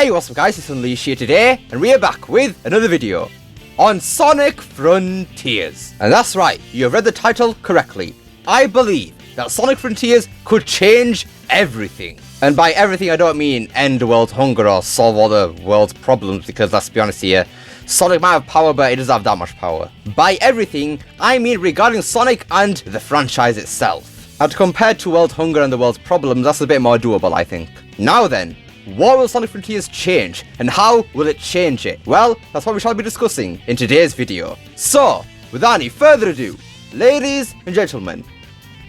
Hey, what's up guys, it's Unleashed here today, and we are back with another video on Sonic Frontiers. And that's right, you have read the title correctly. I believe that Sonic Frontiers could change everything. And by everything I don't mean end world hunger or solve all the world's problems, because let's be honest here, Sonic might have power, but it doesn't have that much power. By everything, I mean regarding Sonic and the franchise itself. And compared to world hunger and the world's problems, that's a bit more doable, I think. Now then, what will Sonic Frontiers change, and how will it change it? Well, that's what we shall be discussing in today's video. So, without any further ado, ladies and gentlemen,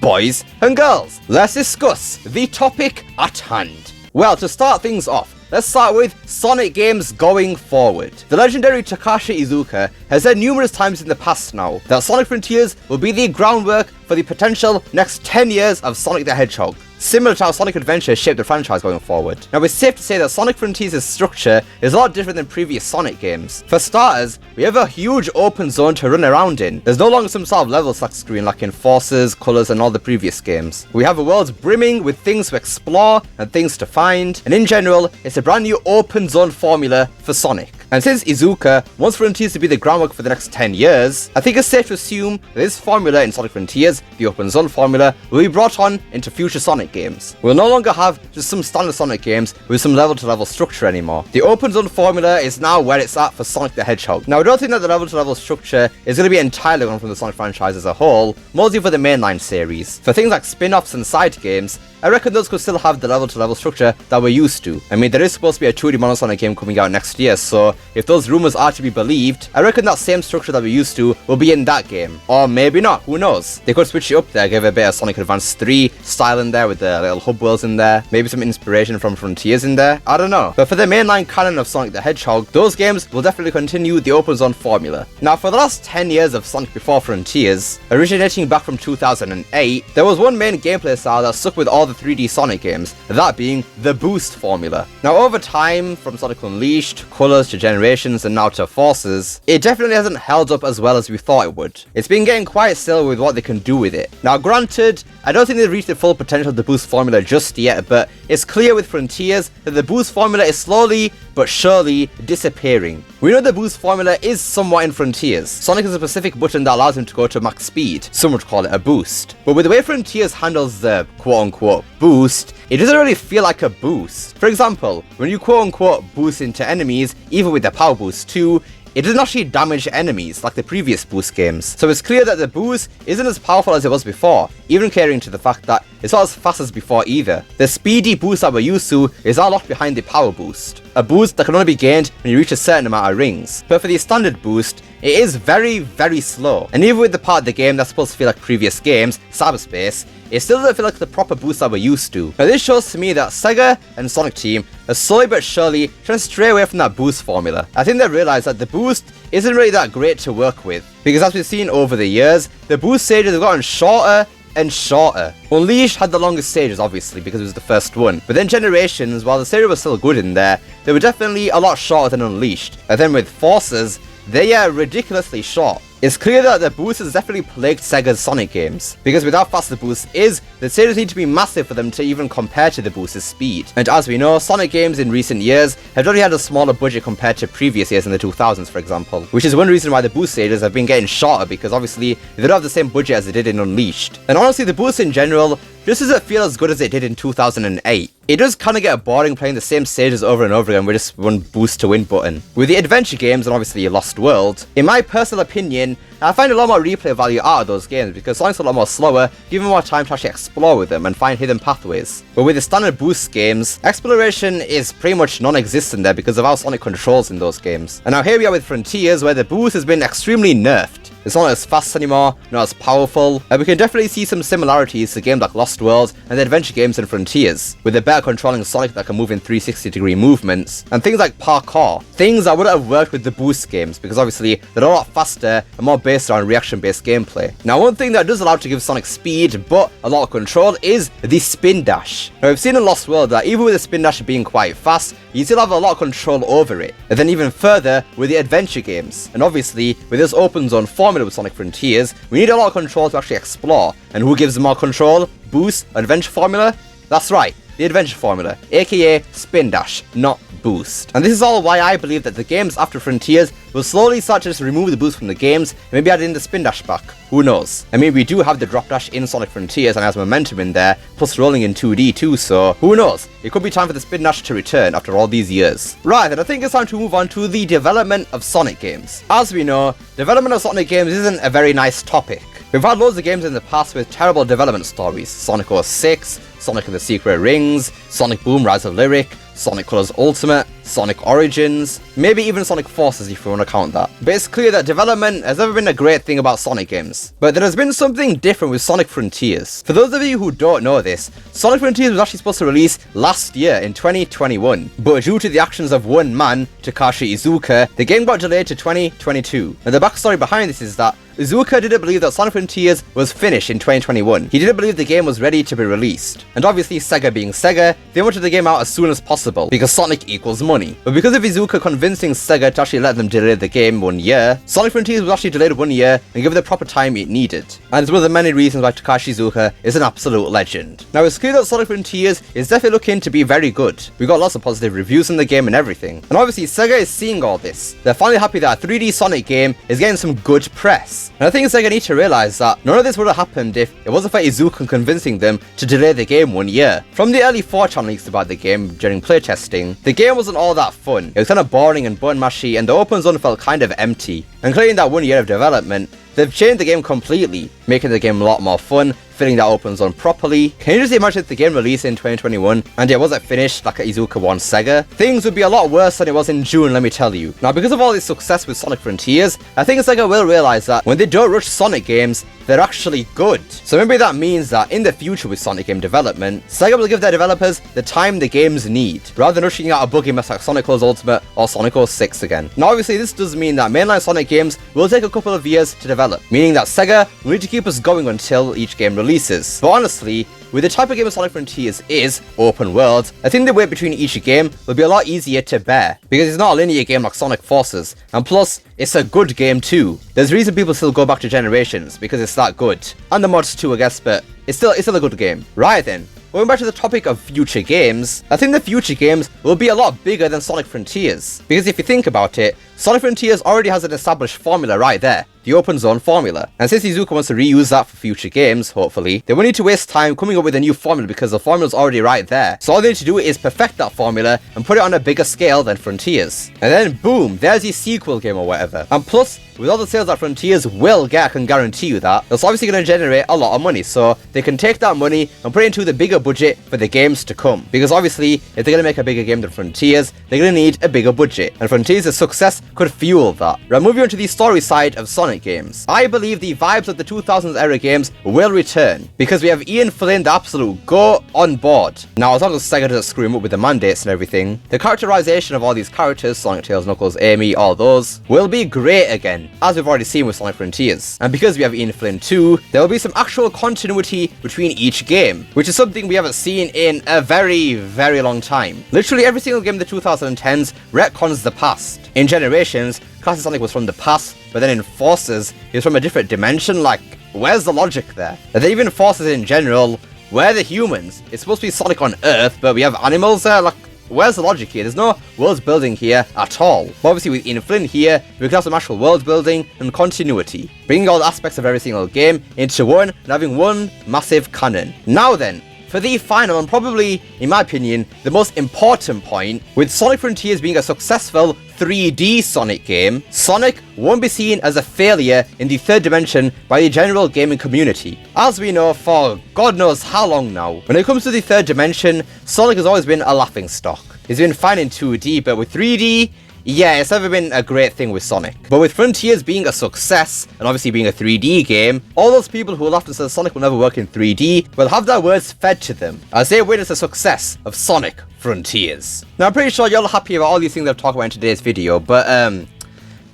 boys and girls, let's discuss the topic at hand. Well, to start things off, let's start with Sonic games going forward. The legendary Takashi Iizuka has said numerous times in the past now that Sonic Frontiers will be the groundwork for the potential next 10 years of Sonic the Hedgehog, similar to how Sonic Adventure shaped the franchise going forward. Now, it's safe to say that Sonic Frontiers' structure is a lot different than previous Sonic games. For starters, we have a huge open zone to run around in. There's no longer some sort of level select screen like in Forces, Colors, and all the previous games. We have a world brimming with things to explore and things to find, and in general, it's a brand new open zone formula for Sonic. And since Iizuka wants Frontiers to be the groundwork for the next 10 years, I think it's safe to assume that this formula in Sonic Frontiers, the open zone formula, will be brought on into future Sonic games. We'll no longer have just some standard Sonic games with some level-to-level structure anymore. The open zone formula is now where it's at for Sonic the Hedgehog. Now, I don't think that the level-to-level structure is going to be entirely gone from the Sonic franchise as a whole, mostly for the mainline series. For things like spin-offs and side games, I reckon those could still have the level-to-level structure that we're used to. I mean, there is supposed to be a 2D Mono Sonic game coming out next year, so if those rumors are to be believed, I reckon that same structure that we're used to will be in that game. Or maybe not, who knows? They could switch it up there, give it a bit of Sonic Advance 3 style in there with the little hub worlds in there, maybe some inspiration from Frontiers in there, I don't know. But for the mainline canon of Sonic the Hedgehog, those games will definitely continue the open zone formula. Now, for the last 10 years of Sonic before Frontiers, originating back from 2008, there was one main gameplay style that stuck with all the 3D Sonic games, that being the boost formula. Now, over time, from Sonic Unleashed, Colors to Generations, and now to Forces, it definitely hasn't held up as well as we thought it would. It's been getting quite still with what they can do with it. Now, granted, I don't think they've reached the full potential of the boost formula just yet, but it's clear with Frontiers that the boost formula is slowly but surely disappearing. We know the boost formula is somewhat in Frontiers. Sonic has a specific button that allows him to go to max speed. Some would call it a boost. But with the way Frontiers handles the quote-unquote boost, it doesn't really feel like a boost. For example, when you quote-unquote boost into enemies, even with the power boost too, it doesn't actually damage enemies like the previous boost games. So it's clear that the boost isn't as powerful as it was before, even catering to the fact that it's not as fast as before either. The speedy boost that we're used to is all locked behind the power boost, a boost that can only be gained when you reach a certain amount of rings. But for the standard boost, it is very, very slow. And even with the part of the game that's supposed to feel like previous games, Cyberspace, it still doesn't feel like the proper boost that we're used to. Now, this shows to me that Sega and Sonic Team are slowly but surely trying to stray away from that boost formula. I think they realize that the boost isn't really that great to work with, because as we've seen over the years, the boost stages have gotten shorter and shorter. Unleashed had the longest stages, obviously, because it was the first one. But then Generations, while the stages were still good in there, they were definitely a lot shorter than Unleashed. And then with Forces, they are ridiculously short. It's clear that the boost has definitely plagued Sega's Sonic games, because with how fast the boost is, the stages need to be massive for them to even compare to the boost's speed. And as we know, Sonic games in recent years have already had a smaller budget compared to previous years in the 2000s, for example, which is one reason why the boost stages have been getting shorter, because obviously they don't have the same budget as they did in Unleashed. And honestly, the boost in general just doesn't feel as good as it did in 2008. It does kind of get boring playing the same stages over and over again with just one boost to win button. With the adventure games and obviously Lost World, in my personal opinion, I find a lot more replay value out of those games because Sonic's a lot more slower, giving more time to actually explore with them and find hidden pathways. But with the standard boost games, exploration is pretty much non-existent there because of how Sonic controls in those games. And now here we are with Frontiers, where the boost has been extremely nerfed. It's not as fast anymore, not as powerful, and we can definitely see some similarities to games like Lost World and the adventure games in Frontiers, with the better controlling Sonic that can move in 360-degree movements, and things like parkour, things that wouldn't have worked with the boost games, because obviously they're a lot faster and more based on reaction-based gameplay. Now, one thing that does allow to give Sonic speed, but a lot of control, is the spin dash. Now, we've seen in Lost World that even with the spin dash being quite fast, you still have a lot of control over it. And then even further with the adventure games. And obviously, with this open zone formula with Sonic Frontiers, we need a lot of control to actually explore. And who gives more control? Boost? Adventure formula? That's right, the adventure formula, aka spin dash, not boost. And this is all why I believe that the games after Frontiers will slowly start to just remove the boost from the games, and maybe add in the spin dash back. Who knows? I mean, we do have the drop dash in Sonic Frontiers and has momentum in there, plus rolling in 2D too, so who knows? It could be time for the spin dash to return after all these years. Right, then I think it's time to move on to the development of Sonic games. As we know, development of Sonic games isn't a very nice topic. We've had loads of games in the past with terrible development stories. Sonic 06, Sonic and the Secret Rings, Sonic Boom Rise of Lyric, Sonic Colors Ultimate, Sonic Origins, maybe even Sonic Forces if you want to count that. But it's clear that development has never been a great thing about Sonic games. But there has been something different with Sonic Frontiers. For those of you who don't know this, Sonic Frontiers was actually supposed to release last year in 2021. But due to the actions of one man, Takashi Iizuka, the game got delayed to 2022. And the backstory behind this is that Iizuka didn't believe that Sonic Frontiers was finished in 2021. He didn't believe the game was ready to be released. And obviously Sega being Sega, they wanted the game out as soon as possible, because Sonic equals money. But because of Iizuka convincing Sega to actually let them delay the game 1 year, Sonic Frontiers was actually delayed 1 year and given the proper time it needed. And it's one of the many reasons why Takashi Iizuka is an absolute legend. Now it's clear that Sonic Frontiers is definitely looking to be very good. We got lots of positive reviews in the game and everything. And obviously Sega is seeing all this. They're finally happy that a 3D Sonic game is getting some good press. And I think Sega need to realise that none of this would have happened if it wasn't for Iizuka convincing them to delay the game 1 year. From the early 4chan leaks about the game during playtesting, the game wasn't all that fun. It was kind of boring and button mashy, and the open zone felt kind of empty. And clearing that 1 year of development, they've changed the game completely, making the game a lot more fun, filling that open zone properly. Can you just imagine if the game released in 2021 and it wasn't finished like Iizuka wants Sega? Things would be a lot worse than it was in June, let me tell you. Now, because of all this success with Sonic Frontiers, I think Sega will realise that when they don't rush Sonic games, they're actually good. So maybe that means that in the future with Sonic game development, Sega will give their developers the time the games need, rather than rushing out a buggy mess like Sonic Colors Ultimate or Sonic 06 again. Now obviously this does mean that mainline Sonic games will take a couple of years to develop, meaning that Sega will need to keep us going until each game releases. But honestly, with the type of game Sonic Frontiers is, open world, I think the wait between each game will be a lot easier to bear, because it's not a linear game like Sonic Forces, and plus, it's a good game too. There's a reason people still go back to Generations, because it's that good. And the mods too, I guess, but it's still a good game. Right then, going back to the topic of future games, I think the future games will be a lot bigger than Sonic Frontiers. Because if you think about it, Sonic Frontiers already has an established formula right there, the open zone formula. And since Iizuka wants to reuse that for future games, hopefully, they won't need to waste time coming up with a new formula because the formula's already right there. So all they need to do is perfect that formula and put it on a bigger scale than Frontiers. And then boom, there's your sequel game or whatever. And plus, with all the sales that Frontiers will get, I can guarantee you that, that's obviously going to generate a lot of money. So they can take that money and put it into the bigger budget for the games to come. Because obviously, if they're going to make a bigger game than Frontiers, they're going to need a bigger budget. And Frontiers' success could fuel that. Right, moving on to the story side of Sonic games. I believe the vibes of the 2000s era games will return, because we have Ian Flynn, the absolute GOAT, on board. Now, as long as Sega doesn't screw him up with the mandates and everything, the characterization of all these characters, Sonic, Tails, Knuckles, Amy, all those, will be great again, as we've already seen with Sonic Frontiers. And because we have Ian Flynn too, there will be some actual continuity between each game, which is something we haven't seen in a very, very long time. Literally every single game in the 2010s retcons the past. In Generations, Classic Sonic was from the past, but then in Forces, he was from a different dimension. Like, where's the logic there? And then even Forces in general, where are the humans? It's supposed to be Sonic on Earth, but we have animals there. Like, where's the logic here? There's no world building here at all. But obviously with Ian Flynn here, we can have some actual world building and continuity, bringing all the aspects of every single game into one and having one massive canon. Now then, for the final and probably, in my opinion, the most important point, with Sonic Frontiers being a successful 3D Sonic game, Sonic won't be seen as a failure in the third dimension by the general gaming community. As we know for God knows how long now, when it comes to the third dimension, Sonic has always been a laughingstock. He's been fine in 2D, but with 3D, yeah, it's never been a great thing with Sonic. But with Frontiers being a success, and obviously being a 3D game, all those people who laughed and said Sonic will never work in 3D will have their words fed to them, as they witness the success of Sonic Frontiers. Now, I'm pretty sure you're all happy about all these things I've talked about in today's video, but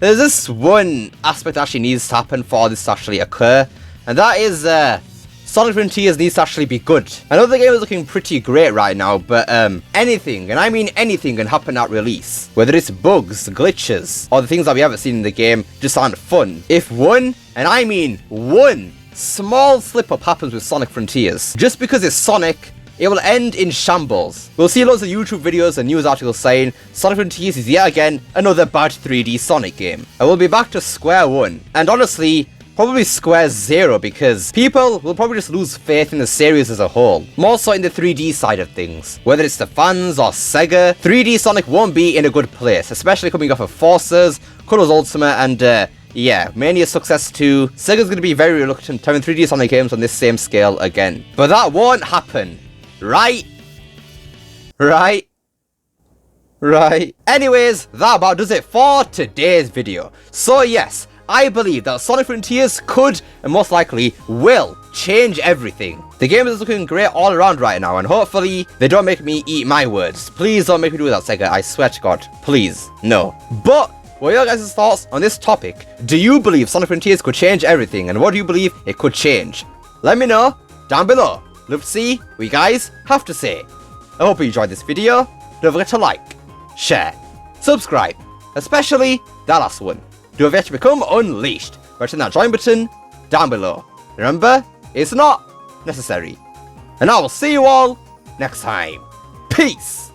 there's this one aspect that actually needs to happen for all this to actually occur, and that is Sonic Frontiers needs to actually be good. I know the game is looking pretty great right now, but anything, and I mean anything, can happen at release. Whether it's bugs, glitches, or the things that we haven't seen in the game just aren't fun. If one, and I mean one, small slip-up happens with Sonic Frontiers, just because it's Sonic, it will end in shambles. We'll see loads of YouTube videos and news articles saying Sonic Frontiers is yet again another bad 3D Sonic game. And we'll be back to square one. And honestly, probably square zero, because people will probably just lose faith in the series as a whole. More so in the 3D side of things. Whether it's the fans or Sega, 3D Sonic won't be in a good place, especially coming off of Forces, Colors Ultimate, and yeah, Mania's success too. Sega's going to be very reluctant to having 3D Sonic games on this same scale again. But that won't happen. Right? Anyways, that about does it for today's video. So yes, I believe that Sonic Frontiers could, and most likely will, change everything. The game is looking great all around right now, and hopefully they don't make me eat my words. Please don't make me do that, Sega, I swear to God. Please, no. But what are your guys' thoughts on this topic? Do you believe Sonic Frontiers could change everything, and what do you believe it could change? Let me know down below. Love to see what you guys have to say. I hope you enjoyed this video. Don't forget to like, share, subscribe, especially that last one. Do not forget to become unleashed by pressing that join button down below. Remember, it's not necessary. And I will see you all next time. Peace!